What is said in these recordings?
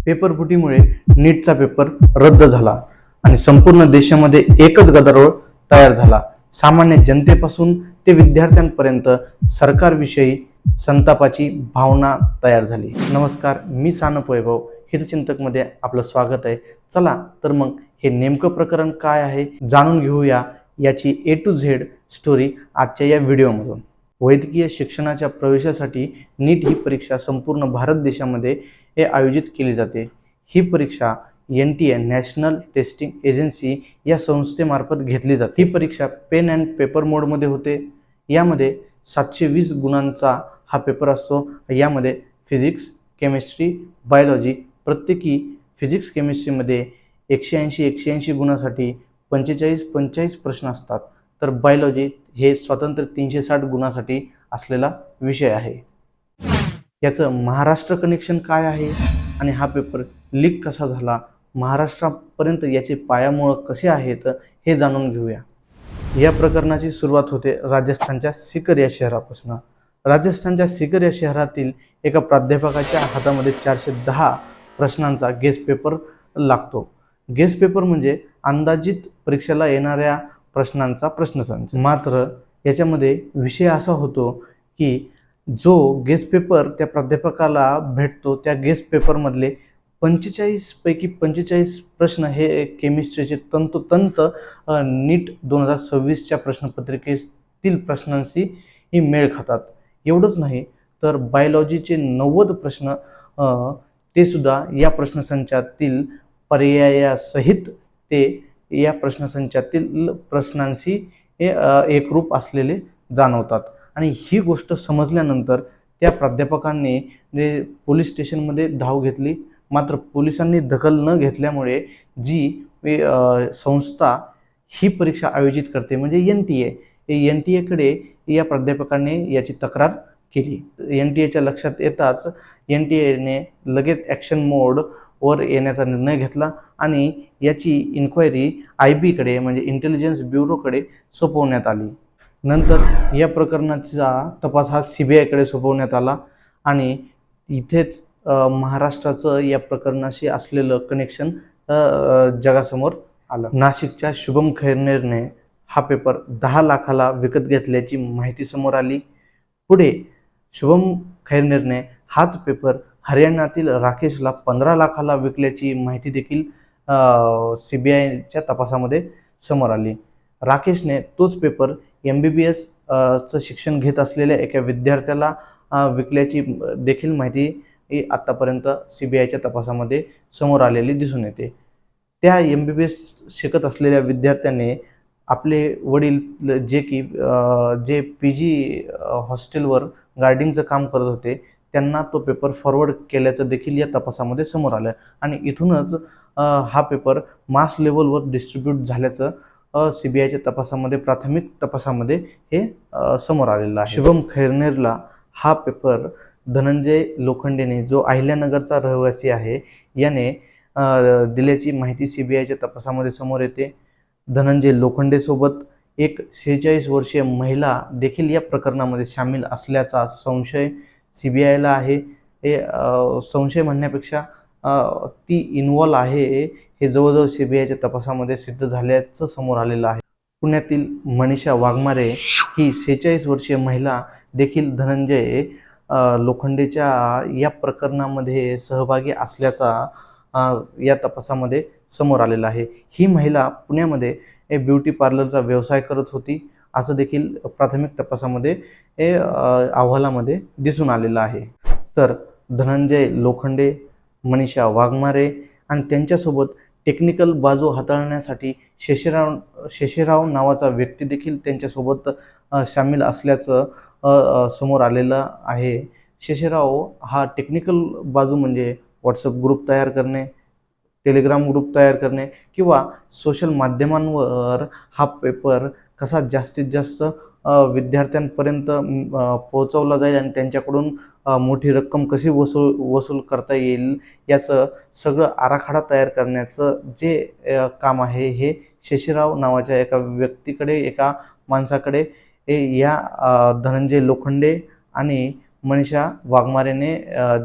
पेपरफुटीमुळे नीटचा paper रद्द झाला आणि संपूर्ण देशामध्ये एकच गदारोळ तयार झाला. सामान्य जनतेपासून ते विद्यार्थ्यांपर्यंत सरकारविषयी संतापाची भावना तयार झाली. नमस्कार, मी सानप वैभव, हितचिंतकमध्ये आपलं स्वागत आहे. चला तर मग हे नेमकं प्रकरण काय आहे जाणून घेऊया याची A to Z स्टोरी आजच्या या व्हिडिओमधून. वैद्यकीय शिक्षणाच्या प्रवेशासाठी नीट ही परीक्षा संपूर्ण भारत देशामध्ये आयोजित केली जाते. ही परीक्षा NTA नॅशनल टेस्टिंग एजन्सी या संस्थेमार्फत घेतली जाते. ही परीक्षा पेन अँड पेपर मोडमध्ये होते. यामध्ये 720 गुणांचा हा पेपर असतो. यामध्ये फिजिक्स, केमिस्ट्री, बायोलॉजी प्रत्येकी फिजिक्स केमिस्ट्रीमध्ये 180 गुणासाठी 45 प्रश्न असतात, तर बायोलॉजी हे स्वतंत्र 360 गुणासाठी असलेला विषय आहे. याचं महाराष्ट्र कनेक्शन काय आहे आणि हा पेपर लीक कसा झाला, महाराष्ट्रापर्यंत याचे पायामोळ कसे आहेत हे जाणून घेऊया. या प्रकरणाची सुरुवात होते राजस्थानच्या सीकर या शहरापासून. राजस्थानच्या सीकर या शहरातील एका प्राध्यापकाच्या हातामध्ये 410 प्रश्नांचा गेस्ट पेपर लागतो. गेस्ट पेपर म्हणजे अंदाजित परीक्षेला येणाऱ्या प्रश्नांचा प्रश्नसंच. मात्र याच्यामध्ये विषय असा होतो की जो गेस्ट पेपर त्या प्राध्यापकाला भेटतो त्या गेस्ट पेपरमधले 45 पैकी 45 प्रश्न हे केमिस्ट्रीचे तंतोतंत नीट 2026च्या प्रश्नपत्रिकेतील प्रश्नांशी ही मेळ खातात. एवढंच नाही तर बायोलॉजीचे 90 प्रश्न ते सुद्धा या प्रश्नसंचातील पर्यायासहित ते या प्रश्नसंचातील प्रश्नांशी एकरूप असलेले जाणवतात. आणि ही गोष्ट समजल्यानंतर त्या प्राध्यापकांनी पोलीस स्टेशनमध्ये धाव घेतली. मात्र पोलिसांनी दखल न घेतल्यामुळे जी संस्था ही परीक्षा आयोजित करते म्हणजे NTA कडे या प्राध्यापकांनी याची तक्रार केली. NTAच्या लक्षात येताच NTAने लगेच ॲक्शन मोडवर येण्याचा निर्णय घेतला आणि याची इन्क्वायरी IB कडे म्हणजे इंटेलिजन्स ब्युरोकडे सोपवण्यात आली. नंतर या प्रकरणाचा तपास हा CBI कडे सोपवण्यात आला आणि इथेच महाराष्ट्राचं या प्रकरणाशी असलेलं कनेक्शन जगासमोर आलं. नाशिकच्या शुभम खैरनेरने हा पेपर 10 लाखाला विकत घेतल्याची माहिती समोर आली. पुढे शुभम खैरनेरने हाच पेपर हरियाणातील राकेशला 15 लाखाला विकल्याची माहिती देखील CBIच्या तपासामध्ये समोर आली. राकेशने तोच पेपर MBBS चं शिक्षण घेत असलेल्या एका विद्यार्थ्याला विकल्याची देखील माहिती आत्तापर्यंत CBIच्या तपासामध्ये समोर आलेली दिसून येते. त्या MBBS शिकत असलेल्या विद्यार्थ्याने आपले वडील जे PG हॉस्टेलवर गार्डिंगचं काम करत होते त्यांना तो पेपर फॉरवर्ड केल्याचं देखील या तपासामध्ये समोर आलं आणि इथूनच हा पेपर मास लेवलवर डिस्ट्रीब्यूट झाल्याचं CBIच्या तपासामध्ये प्राथमिक तपासामध्ये हे समोर आलेलं आहे. शुभम खैरनेरला हा पेपर धनंजय लोखंडेने जो अहिल्यानगरचा रहिवासी आहे याने दिल्याची माहिती CBIच्या तपासामध्ये समोर येते. धनंजय लोखंडेसोबत एक 46 वर्षीय महिला देखील या प्रकरणामध्ये सामील असल्याचा संशय CBIला आहे. हे संशय म्हणण्यापेक्षा ती इन्व्हॉल्व आहे हे जवळजवळ CBIच्या तपासामध्ये सिद्ध झाल्याचं समोर आलेलं आहे. पुण्यातील मनीषा वाघमारे ही 46 वर्षीय महिला देखील धनंजय लोखंडेच्या या प्रकरणामध्ये सहभागी असल्याचा या तपासामध्ये समोर आलेला आहे. ही महिला पुण्यामध्ये ब्युटी पार्लरचा व्यवसाय करत होती असं देखील प्राथमिक तपासामध्ये अहवालामध्ये दिसून आलेलं आहे. तर धनंजय लोखंडे, मनीषा वाघमारे आणि त्यांच्यासोबत टेक्निकल बाजू हाताळण्यासाठी शेषराव नावाचा व्यक्ती देखील त्यांच्यासोबत सामील असल्याचं समोर आलेलं आहे. शेषराव हा टेक्निकल बाजू म्हणजे WhatsApp ग्रुप तयार करणे, टेलिग्राम ग्रुप तयार करणे किंवा सोशल माध्यमांवर हा पेपर कसा जास्तीत जास्त विद्यार्थ्यांपर्यंत पोहोचवला जाईल आणि त्यांच्याकडून मोठी रक्कम कशी वसूल करता येईल याचं सगळं आराखडा तयार करण्याचं जे काम आहे हे शेषराव नावाच्या एका व्यक्तीकडे, एका माणसाकडे या धनंजय लोखंडे आणि मनीषा वाघमारेने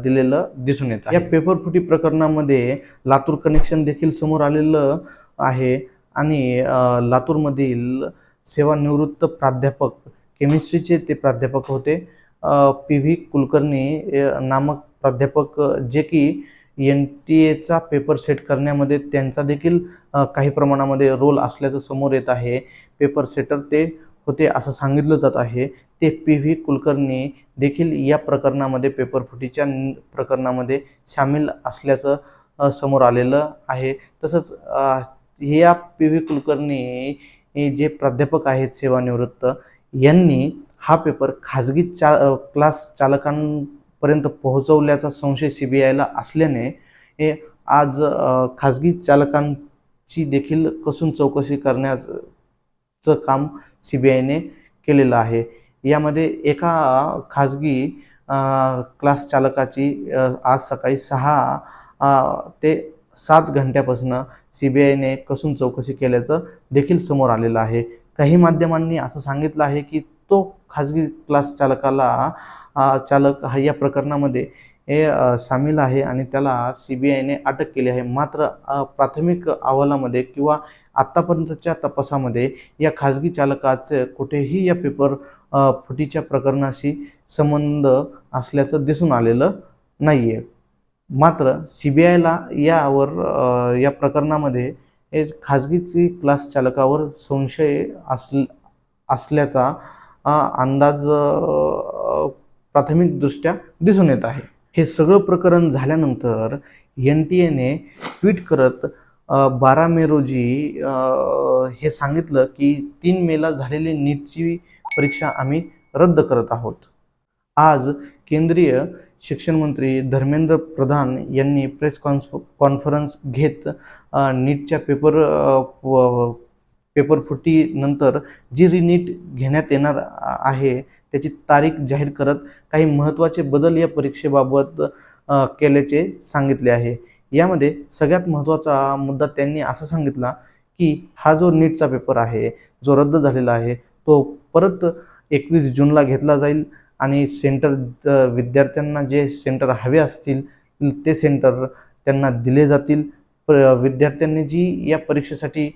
दिलेलं दिसून येतं. या पेपर फुटी प्रकरणामध्ये लातूर कनेक्शन देखील समोर आलेलं आहे आणि लातूरमधील सेवानिवृत्त प्राध्यापक केमिस्ट्रीचे ते प्राध्यापक होते PV कुलकर्णी नामक प्राध्यापक, जे की NTA पेपर सेट करण्यामध्ये त्यांचा देखील काही प्रमाणामध्ये रोल असल्याचं समोर येत आहे. पेपर सेटर ते होते असं सांगितलं जात आहे. ते PV कुलकर्णी देखील या प्रकरणामध्ये पेपर फुटीच्या प्रकरणामध्ये सामील असल्याचं समोर आलेलं आहे. तसंच या PV कुलकर्णी जे प्राध्यापक आहेत सेवानिवृत्त, यांनी हा पेपर खाजगी क्लास चालकांपर्यंत पोहोचवल्याचा संशय CBIला असल्याने हे आज खाजगी चालकांची देखील कसून चौकशी करण्याचं काम CBIने केलेलं आहे. यामध्ये एका खाजगी क्लास चालकाची आज सकाळी 6 ते 7 घंट्यापासून CBIने कसून चौकशी केल्याचं देखील समोर आलेलं आहे. काही माध्यमांनी असं सांगितलं आहे की तो खाजगी क्लास चालक हा या प्रकरणामध्ये सामील आहे आणि त्याला CBIने अटक केली आहे. मात्र प्राथमिक अहवालामध्ये किंवा आत्तापर्यंतच्या तपासामध्ये या खाजगी चालकाचे कुठेही या पेपर फुटीच्या प्रकरणाशी संबंध असल्याचं दिसून आलेलं नाही आहे. मात्र CBIला या प्रकरणामध्ये खाजगी क्लास चालकावर संशय असल्याचा अंदाज प्राथमिकदृष्ट्या दिसून येत आहे. हे सगळं प्रकरण झाल्यानंतर NTAने ट्विट करत 12 मे रोजी हे सांगितलं की 3 मेला झालेली नीटची परीक्षा आम्ही रद्द करत आहोत. आज केंद्रीय शिक्षण मंत्री धर्मेंद्र प्रधान यांनी प्रेस कॉन्फरन्स घेत नीटच्या पेपर फुटीनंतर जी रिनीट घेण्यात येणार आहे त्याची तारीख जाहीर करत काही महत्त्वाचे बदल या परीक्षेबाबत केल्याचे सांगितले आहे. यामध्ये सगळ्यात महत्त्वाचा मुद्दा त्यांनी असा सांगितला की हा जो नीटचा पेपर आहे, जो रद्द झालेला आहे, तो परत 21 जूनला घेतला जाईल आणि विद्यार्थ्यांना जे सेंटर हवे असतील ते सेंटर त्यांना दिले जातील. विद्यार्थ्यांनी जी या परीक्षेसाठी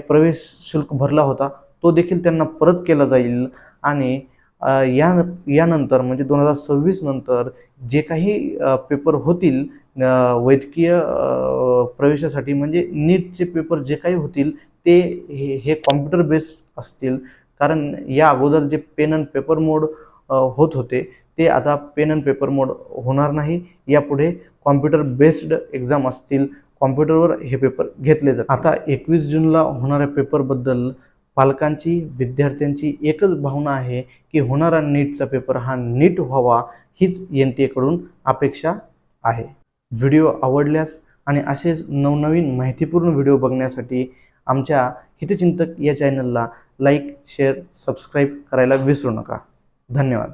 प्रवेश शुल्क भरला होता तो देखील त्यांना परत केला जाईल आणि यानंतर म्हणजे 2026 नंतर जे काही पेपर होतील वैद्यकीय प्रवेशासाठी, म्हणजे नीटचे पेपर जे काही होतील ते हे कॉम्प्युटर बेस्ड असतील. कारण या अगोदर जे पेन अँड पेपर मोड होत होते ते आता पेन अँड पेपर मोड होणार नाही. यापुढे कॉम्प्युटर बेस्ड एक्झाम असतील, कॉम्प्युटरवर हे पेपर घेतले जातात. आता 21 जूनला होणाऱ्या पेपरबद्दल पालकांची, विद्यार्थ्यांची एकच भावना आहे की होणारा नीटचा पेपर हा नीट व्हावा, हीच NTA कडून अपेक्षा आहे. व्हिडिओ आवडल्यास आणि असेच नवनवीन माहितीपूर्ण व्हिडिओ बघण्यासाठी आमच्या हितचिंतक या चॅनलला लाईक, शेअर, सबस्क्राईब करायला विसरू नका. धन्यवाद.